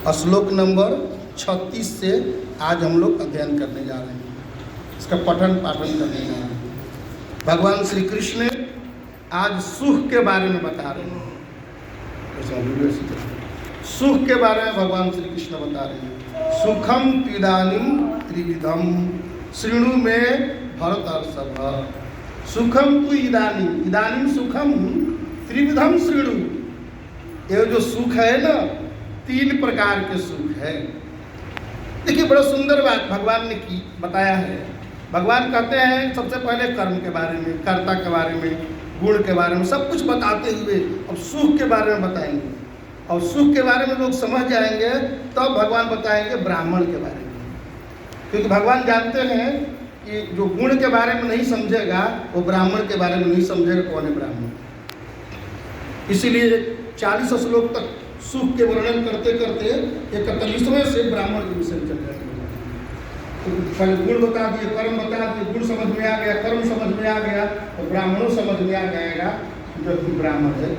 श्लोक नंबर 36 से आज हम लोग अध्ययन करने जा रहे हैं, इसका पठन पाठन करने जा रहे हैं। भगवान श्री कृष्ण आज सुख के बारे में बता रहे हैं। सुख के बारे में भगवान श्री कृष्ण बता रहे हैं। सुखम त्विदानीम त्रिविधम श्रृणु में भरतर्षभ। सुखम तु इदानीम, इदानीम सुखम त्रिविधम श्रृणु। ये जो सुख है ना, 3 प्रकार के सुख है। देखिए बड़ा सुंदर बात भगवान ने की बताया है। भगवान कहते हैं सबसे पहले कर्म के बारे में, कर्ता के बारे में, गुण के बारे में सब कुछ बताते हुए अब सुख के बारे में बताएंगे। और सुख के बारे में लोग समझ जाएंगे तब भगवान बताएंगे ब्राह्मण के बारे में, क्योंकि भगवान जानते हैं कि जो गुण के बारे में नहीं समझेगा वो ब्राह्मण के बारे में नहीं समझेगा कौन है ब्राह्मण। इसीलिए 40 श्लोक तक सुख के वर्णन करते करते 41वें से ब्राह्मण के विषय चल जाते हैं। तो पहले गुण बता दिए, कर्म बता दिए, गुण समझ में आ गया, कर्म समझ में आ गया, और ब्राह्मणों समझ में आ जाएगा व्यक्ति ब्राह्मण है,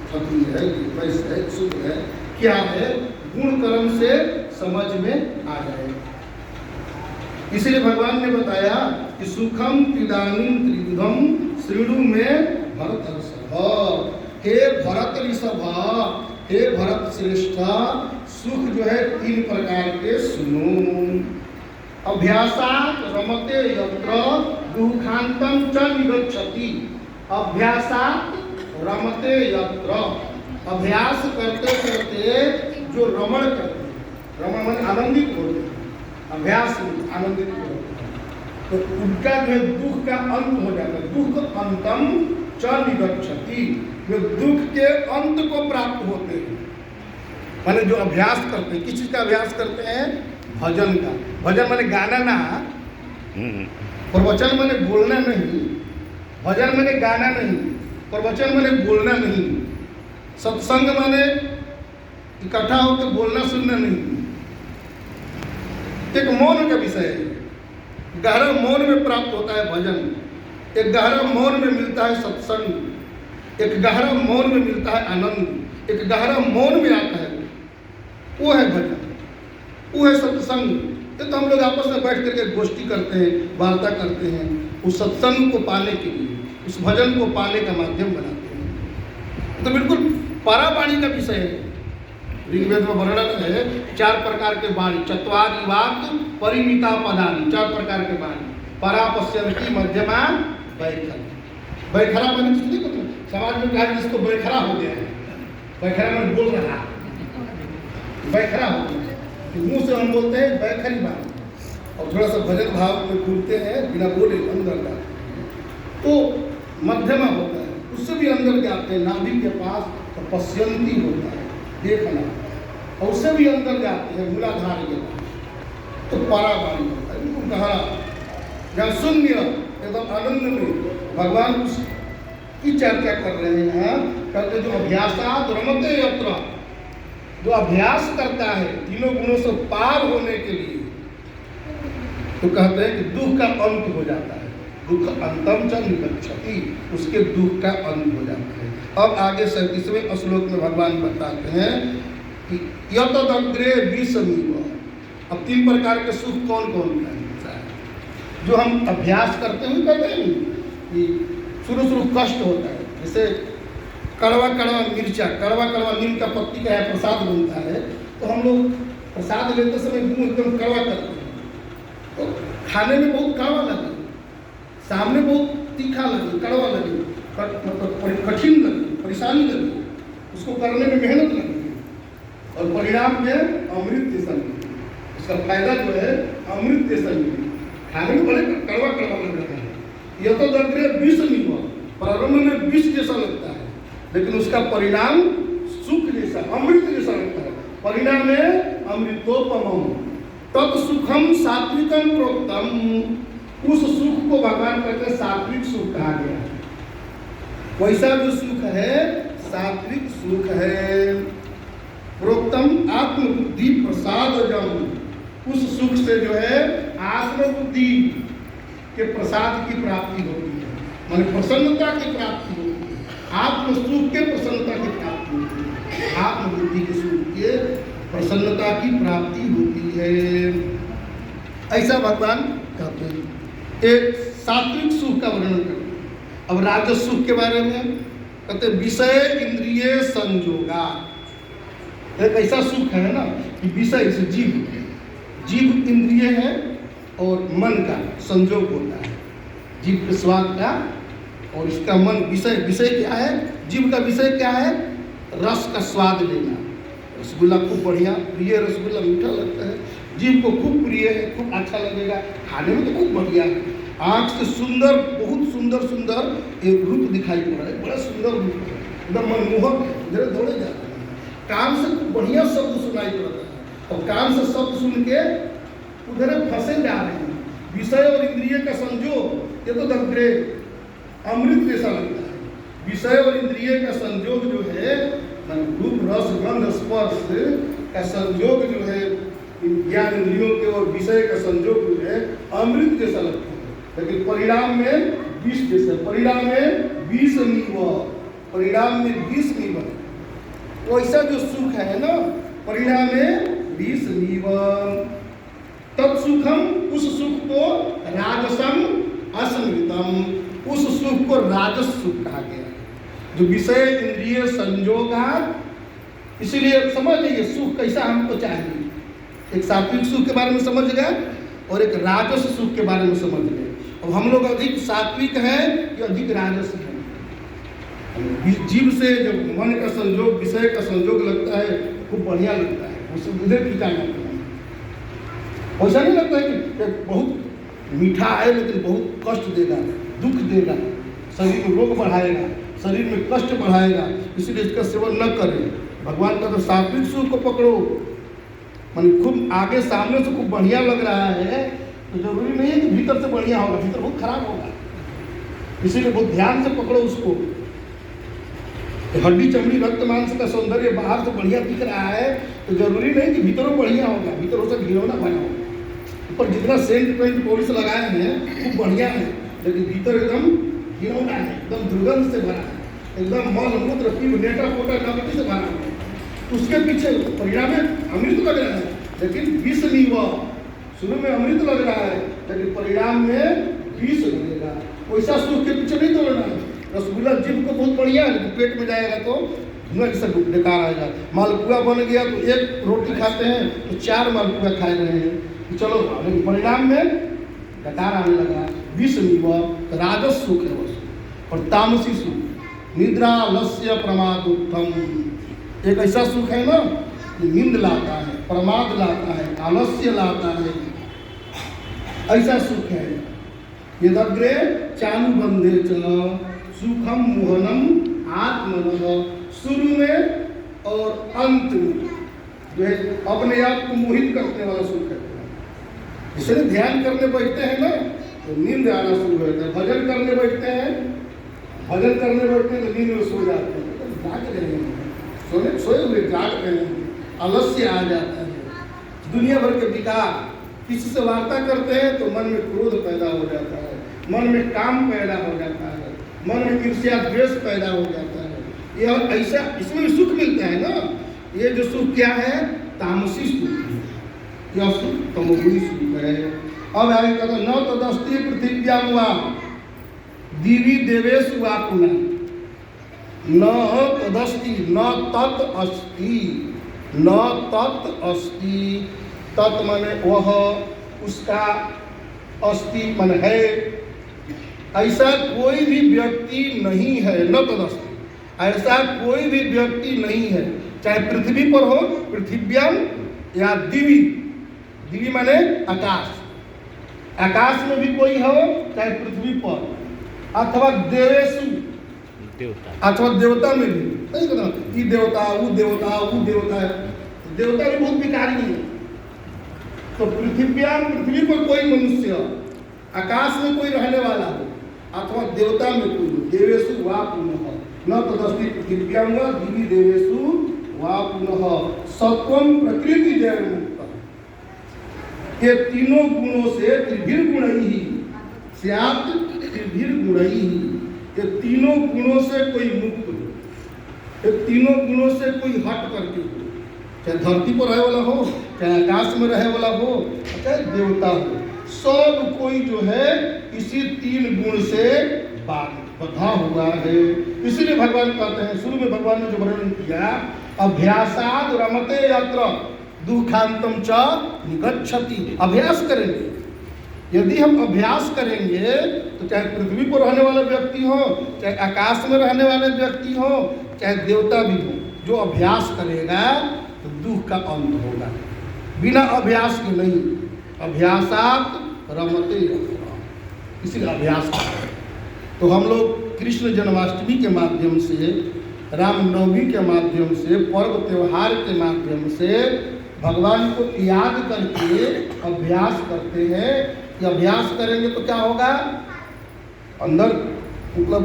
क्षत्रिय है, वैश्य है, शूद्र है, क्या है, गुण कर्म से समझ में आ जाएगा। इसलिए भगवान ने बताया कि सुखम त्रिदानीम त्रिविधम श्रृणु में भरतर्षभ। हे भरत ऋषभ, हे भरत श्रेष्ठा, सुख जो है 3 प्रकार के सुनो। अभ्यासात् रमते यत्र दुःखान्तम च निगच्छति। अभ्यासात् रमते यत्र, अभ्यास करते करते जो रमण करते हैं, रमण माने आनंदित होते हैं, अभ्यास में आनंदित होते हैं, तो उनका जो दुख का अंत हो जाता है। दुख अंतम च निगच्छति, जो दुख के अंत को प्राप्त होते हैं। माने जो अभ्यास करते हैं, किस चीज का अभ्यास करते हैं? भजन का। भजन माने गाना ना, प्रवचन माने बोलना नहीं, भजन माने गाना नहीं, प्रवचन माने बोलना नहीं, सत्संग माने इकट्ठा होकर बोलना सुनना नहीं। एक मौन का विषय है, गहरा मौन में प्राप्त होता है भजन, एक गहरा मौन में मिलता है सत्संग, एक गहरा मौन में मिलता है आनंद, एक गहरा मौन में आता है, वो है भजन, वो है सत्संग। तो हम लोग आपस में बैठ करके गोष्ठी करते हैं, वार्ता करते हैं, उस सत्संग को पाने के लिए, उस भजन को पाने का माध्यम बनाते हैं। तो बिल्कुल पारावाणी का विषय है। ऋग्वेद में वर्णन है 4 प्रकार के वाणी, चत्वारि वाक् परिमिता पदानि, 4 प्रकार के वाणी। परा पश्यन्ति, मध्यमा, बैखरा। बैखरा मैंने कुछ नहीं पता, समाज में कहा जिसको बैखरा हो गया है, बैखरा मैंने बोल रहा, बैखरा हो गया, मुंह से हम बोलते हैं बैखरी बात, और थोड़ा सा भजन भाव में भूलते हैं बिना बोले अंदर का, तो मध्यमा होता है, उससे भी अंदर जाते हैं नाभि के पास, तो पश्यंती होता है देखना, और उससे भी अंदर जाते हैं मूलाधार के पास, तो पारावाणी होता है। बिल्कुल गहरा, जहाँ शून्य एकदम आनंद में भगवान की चर्चा कर रहे हैं। कहते जो अभ्यासात् रमते यत्र, जो अभ्यास करता है तीनों गुणों से पार होने के लिए, तो कहते हैं कि दुख का अंत हो जाता है। दुख अंतम च निगच्छति, उसके दुख का अंत हो जाता है। अब आगे 37वें श्लोक में भगवान बताते हैं कि यतदग्रे विषमीव। अब 3 प्रकार के सुख कौन कौन है जो हम अभ्यास करते हुए कहते हैं कि शुरू कष्ट होता है, जैसे कड़वा कड़वा मिर्चा, कड़वा कड़वा नीम का पत्ती का प्रसाद बनता है, तो हम लोग प्रसाद लेते समय मुंह एकदम कड़वा करते हैं, तो खाने में बहुत कड़वा लगे, सामने बहुत तीखा लगे, कड़वा लगे, मतलब कठिन लगे, परेशानी लगे, उसको करने में मेहनत लगी, और परिणाम में अमृत जैसा मिले। उसका फायदा जो है अमृत जैसा मिले, खाने में बड़े कड़वा कड़वा लग रहा है। यह तो दग्रे विष नहीं हुआ, प्रारंभ में विष जैसा लगता है, लेकिन उसका परिणाम सुख जैसा, अमृत जैसा लगता है। परिणाम में अमृतोपमम तत्सुखम सात्विकम प्रोक्तम। उस सुख को भगवान कहते हैं सात्विक सुख कहा गया है। वैसा जो सुख है सात्विक सुख है। प्रोक्तम आत्मबुद्धि प्रसादजम, उस सुख से जो है आत्मबुद्धि के प्रसाद की प्राप्ति होती है, माने प्रसन्नता की प्राप्ति होती है, आत्म सुख के प्रसन्नता की प्राप्ति होती है, आत्मबुद्धि के सुख के प्रसन्नता की प्राप्ति होती है। ऐसा भगवान कहते हैं। एक सात्विक सुख का वर्णन करते हैं। अब राजस सुख के बारे में कहते हैं विषय इंद्रिय संजोगा। एक ऐसा सुख है ना कि विषय से जीव इंद्रिय है और मन का संजोग होता है, जीव के स्वाद का और इसका मन विषय क्या है, जीव का विषय क्या है, रस का स्वाद लेना। रसगुल्ला खूब बढ़िया प्रिय, रसगुल्ला मीठा लगता है, जीव को खूब प्रिय है, खूब अच्छा लगेगा, खाने में तो खूब बढ़िया है। आँख से सुंदर, बहुत सुंदर सुंदर एक रूप दिखाई पड़ रहा है, बड़ा सुंदर रूप है, एकदम मनमोहक, इधर दौड़े जा रहे हैं। कान से खूब बढ़िया शब्द सुनाई पड़ता है और कान से शब्द सुन के उधर फंसे जा रहे हैं। विषय और इंद्रिय का संजोग ये तो दर्द अमृत जैसा लगता है। विषय और इंद्रिय का संजोग जो है, रूप रस गंध स्पर्श का संजोग जो है, ज्ञान इंद्रियों के और विषय का संजोग जो है अमृत जैसा लगता है, लेकिन परिणाम में विष जैसा, परिणाम में विष परिणाम में विष नहीं बने। वैसा जो सुख है ना, परिणाम में विष तत्सुखम, उस सुख को राजसम असंगतम, उस सुख को राजस सुख कहा गया है, जो विषय इंद्रिय संजोगा। इसीलिए समझ लीजिए सुख कैसा हमको चाहिए। एक सात्विक सुख के बारे में समझ गए और एक राजस सुख के बारे में समझ गए। अब हम लोग अधिक सात्विक हैं कि अधिक राजस हैं। जीव से जब मन का संजोग, विषय का संजोग लगता है, खूब बढ़िया लगता है, उसे उधर खींचा जाता है। ऐसा नहीं लगता है कि बहुत मीठा है लेकिन बहुत कष्ट देगा, दुख देगा, शरीर में रोग बढ़ाएगा, शरीर में कष्ट बढ़ाएगा, इसलिए इसका सेवन न करें। भगवान का तो सात्विक सुख को पकड़ो, मान खूब आगे सामने से खूब बढ़िया लग रहा है तो जरूरी नहीं है कि भीतर से बढ़िया होगा, भीतर बहुत खराब होगा। इसीलिए बहुत ध्यान से पकड़ो उसको। हड्डी चमड़ी रक्त मांस का सौंदर्य बाहर से बढ़िया दिख रहा है तो जरूरी नहीं कि भीतर बढ़िया होगा, भीतर हो सकता घिनौना बना होगा। ऊपर जितना सेंट पेंट पॉलिश लगाए हैं खूब बढ़िया है, लेकिन भीतर एकदम घिनौना है, एकदम दुर्गंध से भरा है, एकदम मल मूत्र पीप नेटा पोटा नकटी से भरा है। उसके पीछे परिणाम में अमृत लग रहा है लेकिन विष नहीं हुआ। शुरू में अमृत लग रहा है लेकिन परिणाम में विष लगेगा। वैसा सुख के पीछे नहीं दौड़ना है। रसगुल्ला जीव को बहुत बढ़िया है लेकिन पेट में जाएगा तो धुआं जैसा बेकार आएगा। मालपुआ बन गया तो एक रोटी खाते हैं तो 4 मालपुआ खाए रहे हैं, तो चलो, लेकिन परिणाम में बेकार आने लगा, विष नहीं हुआ। राजस सुख है वो सुख। और तामसी सुख निद्रा लस्य प्रमाद उत्तम, एक ऐसा सुख है ना कि नींद लाता है, प्रमाद लाता है, आलस्य लाता है, ऐसा सुख है। यदग्रे चानुबंधे च सुखम मोहनम आत्मनः, शुरू में और अंत में जो है अपने आप को मोहित करने वाला सुख है। इसलिए ध्यान करने बैठते हैं ना तो नींद आना शुरू होता है, भजन करने बैठते हैं तो नींद में सो जाते हैं, जाग रहे हैं, सोए हुए जाग रहे हैं, आलस्य आ जाता है। दुनिया भर के विकार, किसी से वार्ता करते हैं तो मन में क्रोध पैदा हो जाता है, मन में काम पैदा हो जाता है, मन में ईर्ष्या द्वेष पैदा हो जाता है। यह ऐसा, इसमें भी सुख मिलता है ना। ये जो सुख क्या है, तामसी सुख है, यह सुख तमोगुणी सुख है। अब आगे कहता न तदस्ति पृथिव्याम वा दिवि देवेषु वा पुनः, न तदस्ति न तत् अस्ति, न तत् अस्ति, तत् माने वह, उसका, अस्ति मन है, ऐसा कोई भी व्यक्ति नहीं है। न तदस्ति, ऐसा कोई भी व्यक्ति नहीं है, चाहे पृथ्वी पर हो, पृथिव्याम, या दिवि, दिवि माने आकाश, आकाश में भी कोई हो, चाहे पृथ्वी पर, अथवा देवेशु, अथवा देवता में भी नहीं कहना ये देवता वो देवता वो देवता है, देवता भी बहुत विकारी है। तो पृथ्व्याम, पृथ्वी पर कोई मनुष्य, आकाश में कोई रहने वाला हो, अथवा देवता में कोई, देवेशु वा पुनः, न तदस्ति पृथिव्याम वा दिवि देवेशु वा पुनः सत्वम प्रकृति जय मुक्त। ये तीनों गुणों से त्रिभिर्गुणैः स्यात् त्रिभिर्गुणैः, ये तीनों गुणों से कोई मुक्त हो, ये तीनों गुणों से कोई हट करके हो, चाहे धरती पर रहे वाला हो, चाहे आकाश में रहे वाला हो, चाहे देवता हो, सब कोई जो है इसी 3 गुण से बंधा हुआ है। इसीलिए भगवान कहते हैं, शुरू में भगवान ने जो वर्णन किया, अभ्यासाद रमते यत्र दुखांतम च निगच्छति। अभ्यास करेंगे, यदि हम अभ्यास करेंगे तो चाहे पृथ्वी पर रहने वाले व्यक्ति हो, चाहे आकाश में रहने वाले व्यक्ति हो, चाहे देवता भी हो, जो अभ्यास करेगा तो दुख का अंत होगा। बिना अभ्यास के नहीं। अभ्यासात रमते यत्र, इसीलिए अभ्यास करें। तो हम लोग कृष्ण जन्माष्टमी के माध्यम से, रामनवमी के माध्यम से, पर्व त्योहार के माध्यम से भगवान को याद करके अभ्यास करते हैं कि अभ्यास करेंगे तो क्या होगा, अंदर मतलब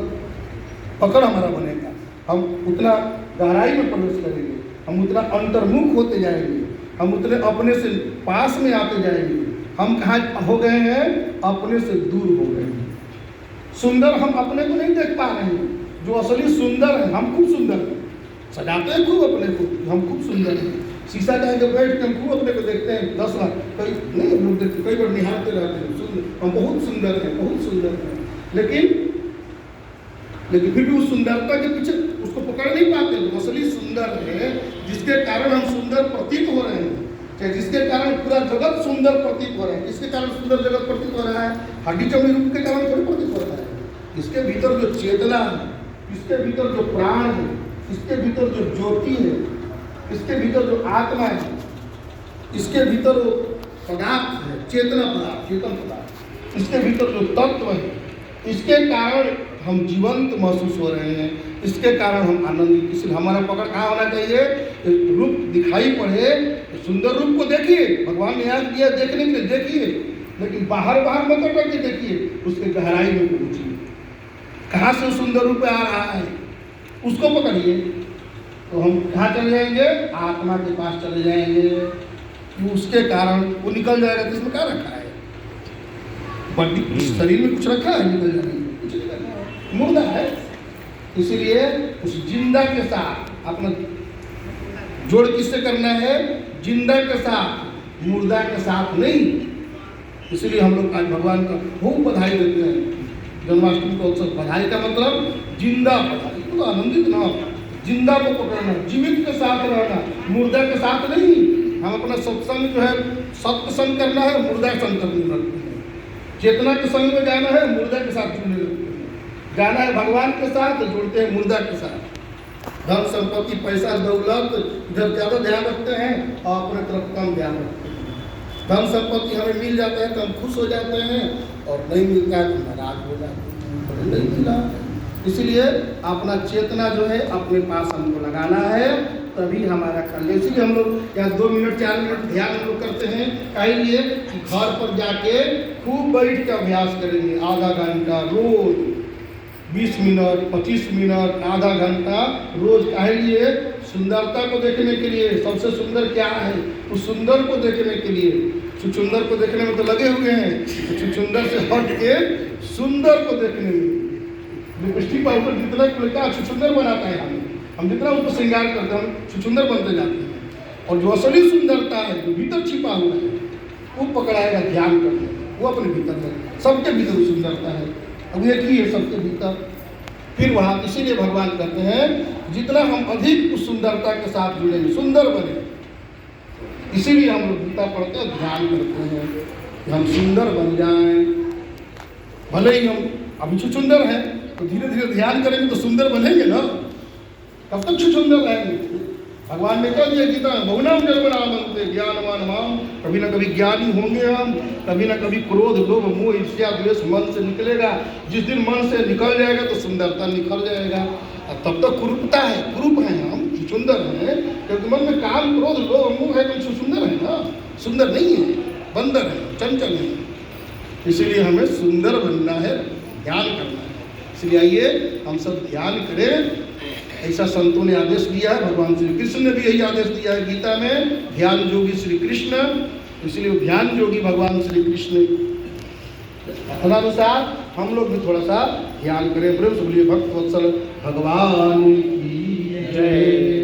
पकड़ हमारा बनेगा, हम उतना गहराई में प्रवेश करेंगे, हम उतना अंतर्मुख होते जाएंगे, हम उतने अपने से पास में आते जाएंगे। हम कहाँ हो गए हैं, अपने से दूर हो गए हैं। सुंदर हम अपने को नहीं देख पा रहे हैं, जो असली सुंदर है, हम खूब सुंदर हैं, सजाते हैं खूब अपने को, हम खूब सुंदर हैं। शीशा के आगे बैठ के हम खूब अपने को देखते हैं, 10 बार कई नहीं लोग देखते, कई बार निहारते रहते हैं, सुंदर, हम बहुत सुंदर हैं, बहुत सुंदर हैं। लेकिन फिर भी उस सुंदरता के पीछे उसको पकड़ नहीं पाते। वो असली सुंदर है जिसके कारण हम सुंदर प्रतीत हो रहे हैं, चाहे जिसके कारण पूरा जगत सुंदर प्रतीत हो रहा है। किसके कारण सुंदर जगत प्रतीत हो रहा है, हड्डी चमड़ी रूप के कारण थोड़ी प्रतीत हो रहा है। इसके भीतर जो चेतना है, इसके भीतर जो प्राण है, इसके भीतर जो ज्योति है, इसके भीतर जो आत्मा है, इसके भीतर वो पदार्थ है, चेतना पदार्थ, चेतन पदार्थ, इसके भीतर जो तत्व है, इसके कारण हम जीवंत महसूस हो रहे हैं, इसके कारण हम आनंदित। इसलिए हमारा पकड़ कहाँ होना चाहिए, रूप दिखाई पड़े, सुंदर रूप को देखिए, भगवान ने याद किया देखने के लिए देखिए, लेकिन बाहर मत अटक के देखिए, उसके गहराई में पहुंचिए। कहाँ से सुंदर रूप आ रहा है उसको पकड़िए, तो हम कहाँ चले जाएंगे, आत्मा के पास चले जाएंगे। उसके कारण वो निकल जाएगा। तो इसमें क्या रखा है, बॉडी शरीर में कुछ रखा है, निकल जाएगा, कुछ नहीं रखा है, मुर्दा है। इसीलिए उस जिंदा के साथ अपना जोड़ किससे करना है, जिंदा के साथ, मुर्दा के साथ नहीं। इसलिए हम लोग आज भगवान का खूब बधाई देते हैं। जन्माष्टमी का उत्सव, बधाई का मतलब जिंदा बधाई, तो आनंदित ना, जिंदा को पकड़ना, जीवित के साथ रहना, मुर्दा के साथ नहीं। हम अपना सत्संग जो है सत्य संग करना है, मुर्दा संग करने लगते हैं। चेतना के संग में जाना है, मुर्दा के साथ जुड़ने लगते हैं। जाना है भगवान के साथ, जुड़ते हैं मुर्दा के साथ। धन संपत्ति पैसा दौलत इधर ज़्यादा ध्यान रखते हैं और अपने तरफ कम ध्यान रखते हैं। धन संपत्ति हमें मिल जाता है तो हम खुश हो जाते हैं, और नहीं मिलता है तो नाराज हो जाते हैं, नहीं मिला। इसलिए अपना चेतना जो है अपने पास हमको लगाना है, तभी हमारा कल्याण। इसलिए हम लोग या 2 मिनट 4 मिनट ध्यान हम लोग करते हैं, काहे लिए कि घर पर जाके खूब बैठ के अभ्यास करेंगे, आधा घंटा रोज, 20 मिनट 25 मिनट, आधा घंटा रोज। काहे लिए, सुंदरता को देखने के लिए। सबसे सुंदर क्या है, उस सुंदर को देखने के लिए। छुछुंदर को देखने में तो लगे हुए हैं, छुछुंदर से हट के सुंदर को देखने में। लिपस्टिक पाउडर जितना खुलता छुछुंदर बनाता है, हम जितना उसको श्रृंगार करते हैं, हम छुछुंदर बनते जाते हैं। और जो असली सुंदरता है, जो भीतर छिपा हुआ है, वो पकड़ाएगा ध्यान करने, वो अपने भीतर है। सबके भीतर सुंदरता है, अब एक ही है सबके भीतर। फिर वहाँ इसीलिए भगवान कहते हैं जितना हम अधिक उस सुंदरता के साथ जुड़ेंगे, सुंदर बने। इसीलिए हम लोग गीता पढ़ते हैं, ध्यान करते हैं कि हम सुंदर बन जाएं। भले ही हम अभी छुछुंदर हैं, तो धीरे धीरे ध्यान करेंगे तो सुंदर बनेंगे ना। कब तक छुछुंदर रहेंगे। भगवान ने कह दिया गीता में, बहुनाम जन्मनाम बनते ज्ञानवान माम। कभी ना कभी ज्ञानी होंगे हम, कभी ना कभी क्रोध लोभ मोह ईर्ष्या द्वेष मन से निकलेगा। जिस दिन मन से निकल जाएगा तो सुंदरता निकल जाएगा। और तब तक कुरूपता है, कुरूप हैं हम, सुंदर हैं, क्योंकि मन में काम क्रोध लोभ मोह है, तो सुंदर है ना। सुंदर नहीं है, बंदर है, चंचल है। इसीलिए हमें सुंदर बनना है, ध्यान करना है। इसलिए आइए हम सब ध्यान करें। ऐसा संतों ने आदेश दिया है, भगवान श्री कृष्ण ने भी यही आदेश दिया है गीता में, ध्यान योगी श्री कृष्ण। इसलिए ध्यान योगी भगवान श्री कृष्ण, तदनुसार हम लोग भी थोड़ा सा ध्यान करें। प्रेम से बोलिए भक्त वत्सल भगवान की जय।